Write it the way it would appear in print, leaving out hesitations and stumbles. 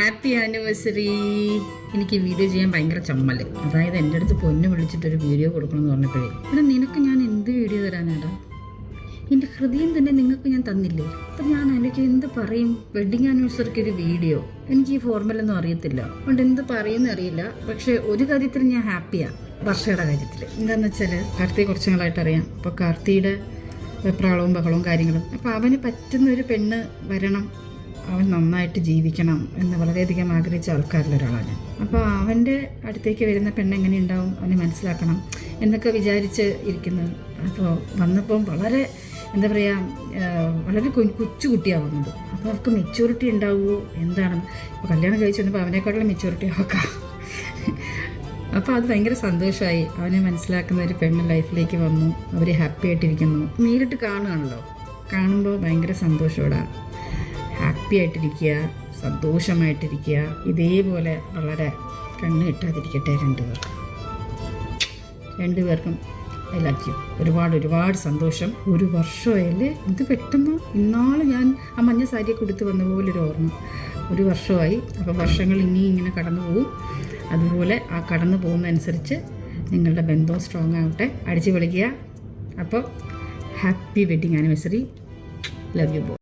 Happy anniversary. എനിക്ക് video ചെയ്യാൻ ഭയങ്കര ചമ്മല്. അതായത് എൻ്റെ അടുത്ത് പൊന്നു വിളിച്ചിട്ടൊരു വീഡിയോ കൊടുക്കണമെന്ന് പറഞ്ഞപ്പോഴേ, എടാ നിനക്ക് ഞാൻ എന്ത് വീഡിയോ തരാനാടാ? എൻ്റെ ഹൃദയം തന്നെ നിങ്ങൾക്ക് ഞാൻ തന്നില്ലേ? അപ്പം ഞാൻ അതിലേക്ക് എന്ത് പറയും? വെഡിങ് ആനിവേഴ്സറിക്ക് ഒരു വീഡിയോ, എനിക്ക് ഈ ഫോർമലൊന്നും അറിയത്തില്ല, അതുകൊണ്ട് എന്ത് പറയുമെന്ന് അറിയില്ല. പക്ഷേ ഒരു കാര്യത്തിൽ ഞാൻ ഹാപ്പിയാണ്, വർഷയുടെ കാര്യത്തിൽ. എന്താണെന്ന് വെച്ചാൽ കാർത്തിയെ കുറച്ച് നാളായിട്ട് അറിയാം. അപ്പോൾ കാർത്തിയുടെ വെപ്രാളവും ബഹളവും കാര്യങ്ങളും, അപ്പോൾ അവന് പറ്റുന്ന ഒരു പെണ്ണ് വരണം, അവൻ നന്നായിട്ട് ജീവിക്കണം എന്ന് വളരെയധികം ആഗ്രഹിച്ച ആൾക്കാരിലൊരാളാണ് ഞാൻ. അപ്പോൾ അവൻ്റെ അടുത്തേക്ക് വരുന്ന പെണ്ണ് എങ്ങനെ ഉണ്ടാവും അവന് മനസ്സിലാക്കണം എന്നൊക്കെ വിചാരിച്ച് ഇരിക്കുന്നത്. അപ്പോൾ വന്നപ്പം വളരെ എന്താ പറയുക, വളരെ കൊച്ചുകുട്ടിയാണ് വന്നത്. അപ്പോൾ അവർക്ക് മെച്യൂരിറ്റി ഉണ്ടാവുമോ എന്താണ്? ഇപ്പോൾ കല്യാണം കഴിച്ച് വന്നപ്പോൾ അവനേക്കാളും മെച്യൂരിറ്റി ആക്കാം. അപ്പോൾ അത് ഭയങ്കര സന്തോഷമായി. അവനെ മനസ്സിലാക്കുന്ന ഒരു പെണ്ണ് ലൈഫിലേക്ക് വന്നു, അവർ ഹാപ്പി ആയിട്ടിരിക്കുന്നു. നേരിട്ട് കാണുകയാണല്ലോ, കാണുമ്പോൾ ഭയങ്കര സന്തോഷത്തോടെ ഹാപ്പി ആയിട്ടിരിക്കുക, സന്തോഷമായിട്ടിരിക്കുക. ഇതേപോലെ വളരെ കണ്ണ് കിട്ടാതിരിക്കട്ടെ രണ്ടുപേർക്കും. I love you. ഒരുപാട് സന്തോഷം. ഒരു വർഷമായല്ലേ, ഇത് പെട്ടെന്ന്. ഇന്നാൾ ഞാൻ ആ മഞ്ഞ സാരിയൊക്കെ കൊടുത്ത് വന്ന പോലൊരു ഓർമ്മ. ഒരു വർഷമായി. അപ്പോൾ വർഷങ്ങൾ ഇങ്ങനെ കടന്നു പോകും. അതുപോലെ ആ കടന്നു പോകുന്നതനുസരിച്ച് നിങ്ങളുടെ ബന്ധം സ്ട്രോങ് ആവട്ടെ, അടിച്ചു പൊളിക്കുക. അപ്പോൾ happy wedding anniversary. Love you ബോ.